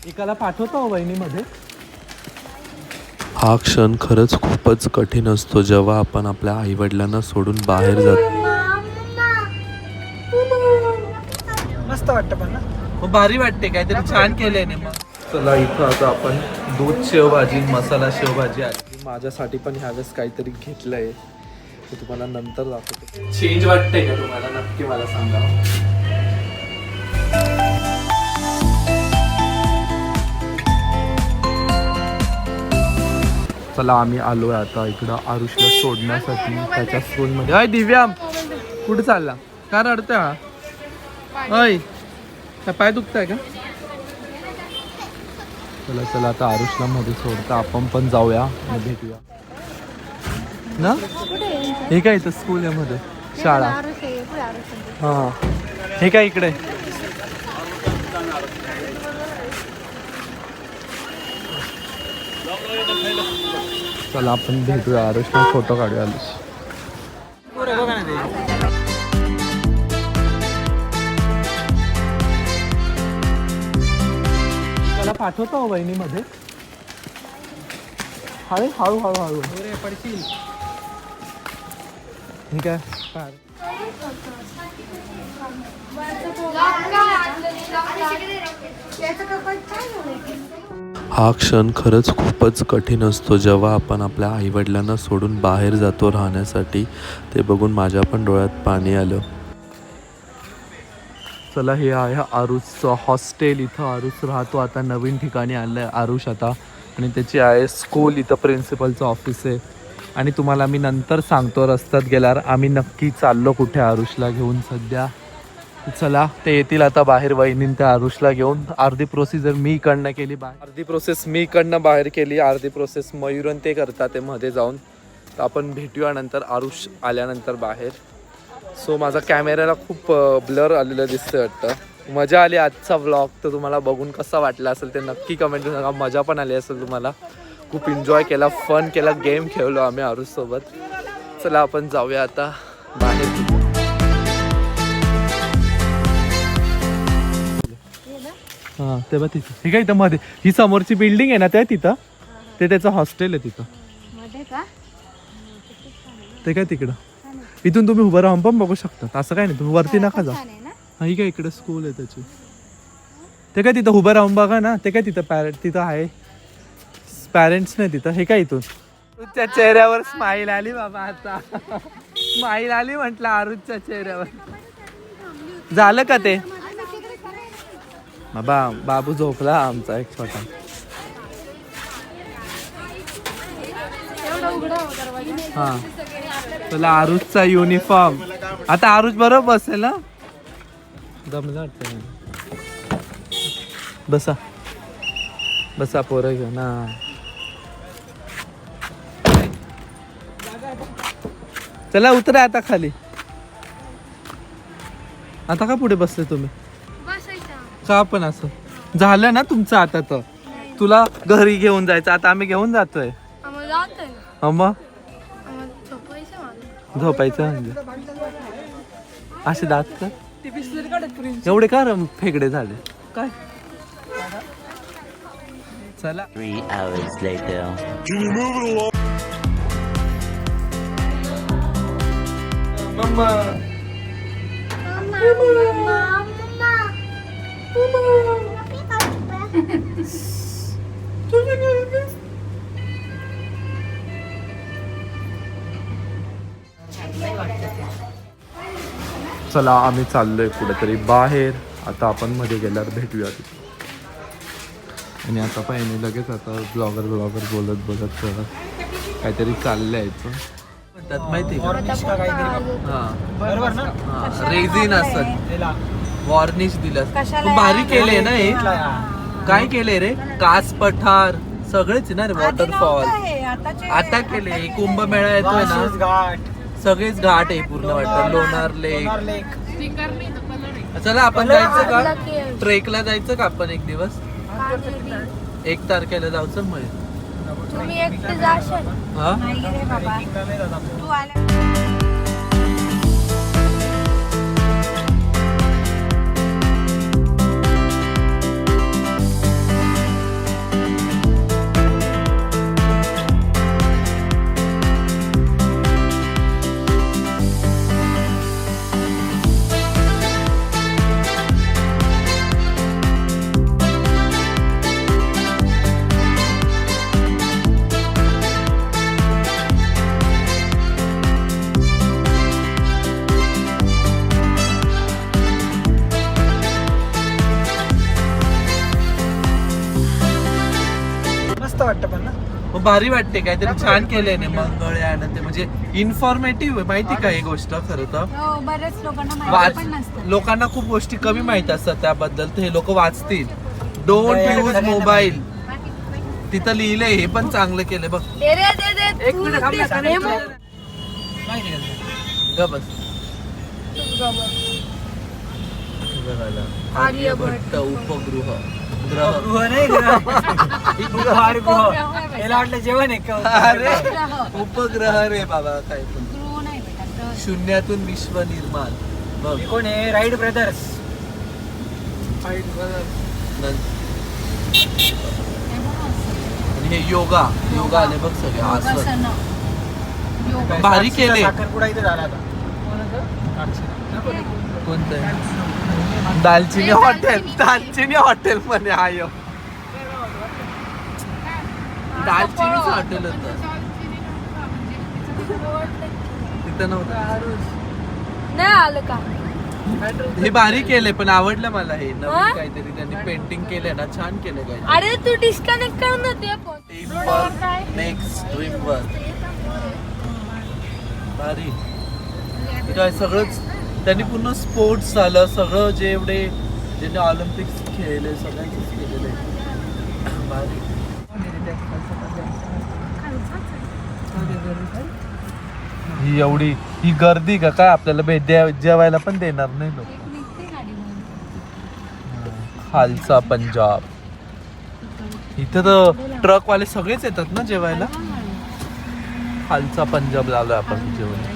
एकाला पाठवतो वहिनीमध्ये. हा क्षण खरंच खूपच कठीण असतो जेव्हा आपण आपल्या आईवडिलांना सोडून बाहेर जातो. मस्त वाटतं पण ना, भारी वाटते, काहीतरी छान केलंय ना. मग चला इथं आता आपण दूध शेवभाजी, मसाला शेवभाजी आली. माझ्यासाठी पण ह्यावेळेस काहीतरी घेतलंय, ते तुम्हाला नंतर दाखवतो. चेंज वाटतंय का तुम्हाला? नक्की मला सांगा. चला आम्ही आलोय आता इकडं आरुषला सोडण्यासाठी त्याच्या स्कूलमध्ये. अय दिव्या, कुठे चालला? का रडतोय हा? अय, काय पाय दुखताय का? चला चला आता आरुषला मध्ये सोडता आपण पण जाऊया आणि भेटूया ना. हे काय इथं स्कूल आहे मध्ये, शाळा. हा, हे काय इकडे? चला आपण भेटूया आरुषला, फोटो काढूया आरुष. त्याला पाठवतो वहिनीमध्ये. हळू हळू हळू हळू पडशील. ठीक आहे. हा क्षण खरंच खूपच कठीण असतो जेव्हा आपण आपल्या आईवडिलांना सोडून बाहेर जातो राहण्यासाठी. ते बघून माझ्या पण डोळ्यात पाणी आलं. चला हे आहे आरुषचं हॉस्टेल. इथं आरुष राहतो आता, नवीन ठिकाणी आलं आहे आरुष आता. आणि त्याची आहे स्कूल, इथं प्रिन्सिपलचं ऑफिस आहे. आणि तुम्हाला मी नंतर सांगतो रस्त्यात गेल्यावर आम्ही नक्की चाललो कुठे आरुषला घेऊन सध्या. चला ते येतील आता बाहेर, वहिनीन त्या आरुषला घेऊन. अर्धी प्रोसिजर मी इकडनं केली बाहेर, अर्धी प्रोसेस मी इकडनं बाहेर केली, अर्धी प्रोसेस मयूरन ते करतात ते मध्ये जाऊन. तर आपण भेटूया नंतर आरुष आल्यानंतर बाहेर. सो माझा कॅमेऱ्याला खूप ब्लर आलेलं दिसतं वाटतं. मजा आली आजचा व्लॉग, तर तुम्हाला बघून कसा वाटला असेल ते नक्की कमेंट करून सांगा. मजा पण आली असेल तुम्हाला, खूप एन्जॉय केला, फन केला, गेम खेळलो आम्ही आरुषसोबत. चला आपण जाऊया आता बाहेर. हां ते बघ तिथं, ठीक आहे इथं मध्ये ही समोरची बिल्डिंग आहे ना, त्या तिथं ते त्याचं हॉस्टेल आहे तिथं. ते काय तिकडं, इथून तुम्ही उभं राहून पण बघू शकता, असं काय नाही, तुम्ही वरती नका जा. हा ही काय इकडे स्कूल आहे त्याची. ते काय तिथं उभं राहून बघा ना, ते काय तिथं तिथं आहे पॅरेंट्स नाही तिथं. हे काय इथून त्या चेहऱ्यावर स्माईल आली बाबा, आता स्माईल आली म्हटलं आरुषच्या चेहऱ्यावर. झालं का ते बाबा? बाबू झोपला आमचा एक छोटा. हा तुला आरुषचा युनिफॉर्म आता आरुष बरोबर बसेल ना. दमला वाटतं. बसा बसा पोरं घेऊ ना. चला उतरा आता खाली. आता का पुढे बसले तुम्ही? का पण असं झालं ना तुमचं आता, तर तुला घरी घेऊन जायचं, आता आम्ही घेऊन जातोय. मग झोपायचं म्हणजे असे दात का एवढे का फेकडे झाले काय? चला 3 hours later. मम्मा चला आम्ही चाललोय कुठेतरी बाहेर. आता आपण मध्ये गेल्यावर भेटूया तिथे. आणि आता पाहिजे लगेच आता ब्लॉगर बोलत काहीतरी चाललं यायचं म्हणतात माहिती का? रेझिन असत, वॉर्निश दिलं. भारी केलंय ना हे. काय केलंय रे? कास पठार सगळेच ना रे, वॉटरफॉल आता केले. कुंभमेळा येतोय ना, सगळेच घाट आहे पूर्ण वाटतं. लोणार लेक. चला आपण जायचं का ट्रेकला? जायचं का आपण एक दिवस? 1 तारखेला जायचं. मग तुम्ही एकटे जाशाल? हा नाही रे बाबा, तू आला. भारी वाटते, काहीतरी छान केलंय ना मंगळयान ते, म्हणजे इन्फॉर्मेटिव्ह आहे. माहिती का ही गोष्ट खरं तर हो, बऱ्याच लोकांना माहिती पण नसतं. लोकांना खूप गोष्टी कमी माहित असतात त्याबद्दल, तर हे लोक वाचतील. डोंट यूज मोबाईल तिथं लिहिलंय, हे पण चांगलं केलंय बघ. दे रे, दे, दे. तू तेच हे मग. ग बस. आर्यभट्ट उपगृह जेवण आहे का? अरे उपग्रह रे बाबा, काय पण. गृह नाही बेटा, ग्रह. शून्यातून विश्व निर्माण बघ. कोण आहे? Wright brothers. हे बघ असं. आणि हे योगा योगा आले बघ सगळे आसन. योगासनं. योगा. भारी केले. साखरपुडा इथे झाला आता. कोणतं? दालचिनी हॉटेल. दालचिनी हॉटेल मध्ये आहे. दालचिनीचं हॉटेल होतं तिथं नव्हतं. नाही आलं का? हे भारी केलंय, पण आवडलं मला हे हा? नवीन काहीतरी त्यांनी पेंटिंग केलंय ना, छान केलंय काय. अरे तू डिस्कनेक्ट करून होते नेक्स्ट ड्रीम वर भारी. हे काय सगळंच त्यांनी पूर्ण स्पोर्ट्स झालं, सगळं जे एवढे ज्यांनी ऑलिम्पिक्स खेळले सगळ्यांचंच केलेलं आहे. भारी. ही एवढी ही गर्दी का काय, आपल्याला भेट जेवायला पण देणार नाही लोक. खालचा पंजाब, इथं तर ट्रकवाले सगळेच येतात ना जेवायला. खालचा पंजाब आलोय आपण जेवण.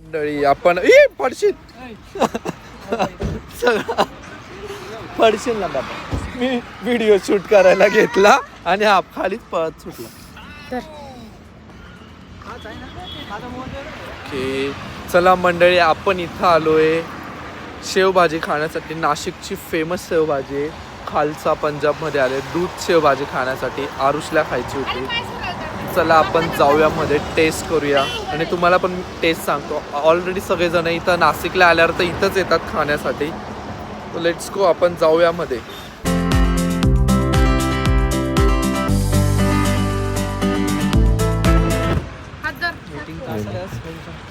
मंडळी आपण पडशील पडशील ना बाबा. मी व्हिडिओ शूट करायला घेतला आणि हा खालीच पळत सुटला. ओके चला मंडळी, आपण इथं आलोय शेवभाजी खाण्यासाठी. नाशिकची फेमस शेवभाजी आहे. खालसा पंजाबमध्ये आले दूध शेवभाजी खाण्यासाठी. आरुषला खायची होती. चला आपण जाऊया मध्ये, टेस्ट करूया आणि तुम्हाला पण टेस्ट सांगतो. ऑलरेडी सगळेजण इथं नाशिकला आल्यावर तर इथंच येतात खाण्यासाठी. लेट्स गो, आपण जाऊया मध्ये.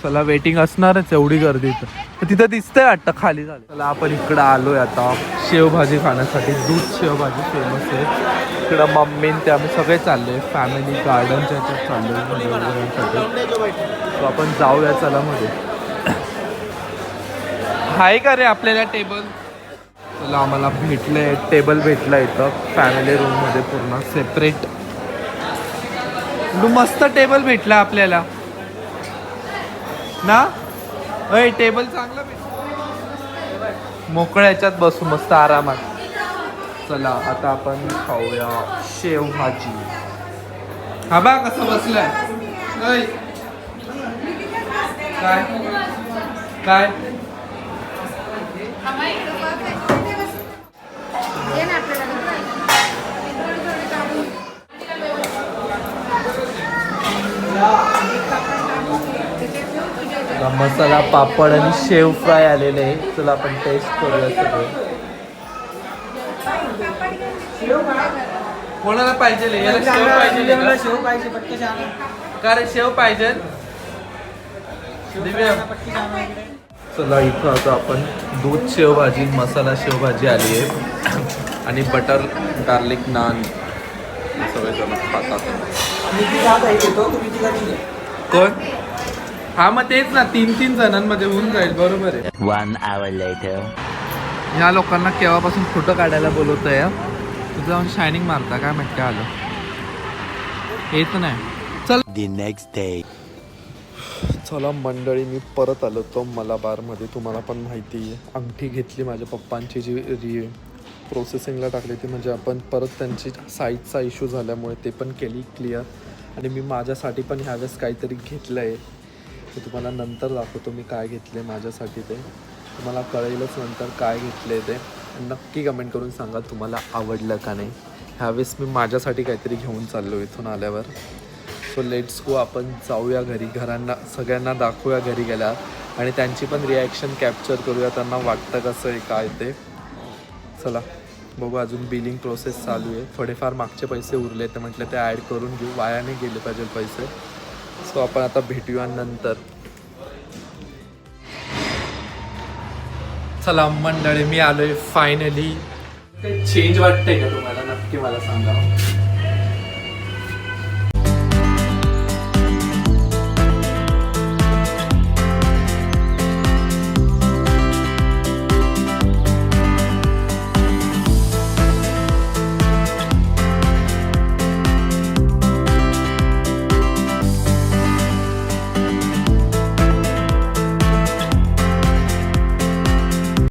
चला वेटिंग असणारच, एवढी गर्दी तिथं दिसतंय वाटतं खाली झालं. चला आपण इकडं आलोय आता शेवभाजी खाण्यासाठी. दूध शेवभाजी फेमस आहे इकडं. मम्मी ते आम्ही सगळे चाललोय फॅमिली गार्डनच्या ह्याच्यात चाललोय. तो आपण जाऊया चला मध्ये. हाय का रे आपल्याला टेबल? चला आम्हाला भेटलंय टेबल, भेटला इथं फॅमिली रूम मध्ये पूर्ण सेपरेट. मस्त टेबल भेटला आपल्याला ना. टेबल चांगला भेटला, मोकळ्या ह्याच्यात बसू मस्त आरामात. चला आता आपण खाऊया शेवभाजी. हा बा कसं बसलाय. काय काय मसाला पापड आणि शेव फ्राय आलेले आहे. चला आपण टेस्ट करूया सगळं. कोणाला पाहिजे? याला शेव पाहिजे का? शेव पाहिजे पटकन आणा. का रे शेव पाहिजे? दिव्या. चला इथं आता आपण दूध शेवभाजी, मसाला शेवभाजी आली आहे आणि बटर गार्लिक नान सगळेजण खातात. कोण? हा मग तेच ना, 3-3 जणांमध्ये होऊन जाईल. बरोबर आहे. 1 hour later. ह्या लोकांना केव्हापासून फोटो काढायला बोलवतोय. तुझं जाऊन शायनिंग मारता काय माहिती आलं येत नाही. चल The next day. चला मंडळी, मी परत आलो तो मलाबारमध्ये. तुम्हाला पण माहिती आहे, अंगठी घेतली माझ्या पप्पांची जी प्रोसेसिंगला टाकली ती, म्हणजे आपण परत त्यांची साईजचा इश्यू झाल्यामुळे ते पण केली क्लिअर. आणि मी माझ्यासाठी पण ह्यावेळेस काहीतरी घेतलं आहे, ते तुम्हाला नंतर दाखवतो मी काय घेतले माझ्यासाठी. ते तुम्हाला कळेलच नंतर काय घेतले ते. नक्की कमेंट करून सांगा तुम्हाला आवडलं का नाही. ह्यावेळेस मी माझ्यासाठी काहीतरी घेऊन चाललो इथून आल्यावर. सो लेट्स गो, आपण जाऊया घरी. घरांना सगळ्यांना दाखवूया घरी गेल्या आणि त्यांची पण रिॲक्शन कॅप्चर करूया, त्यांना वाटतं कसं आहे काय ते. चला बघू अजून बिलिंग प्रोसेस चालू आहे. थोडेफार मागचे पैसे उरले तर म्हटलं ते ॲड करून घेऊ, वायाने गेले पाहिजे पैसे. सो आपण आता भेटूया नंतर. चला मंडळी, मी आलोय फायनली. चेंज वाटतंय का तुम्हाला? नक्की मला सांगा.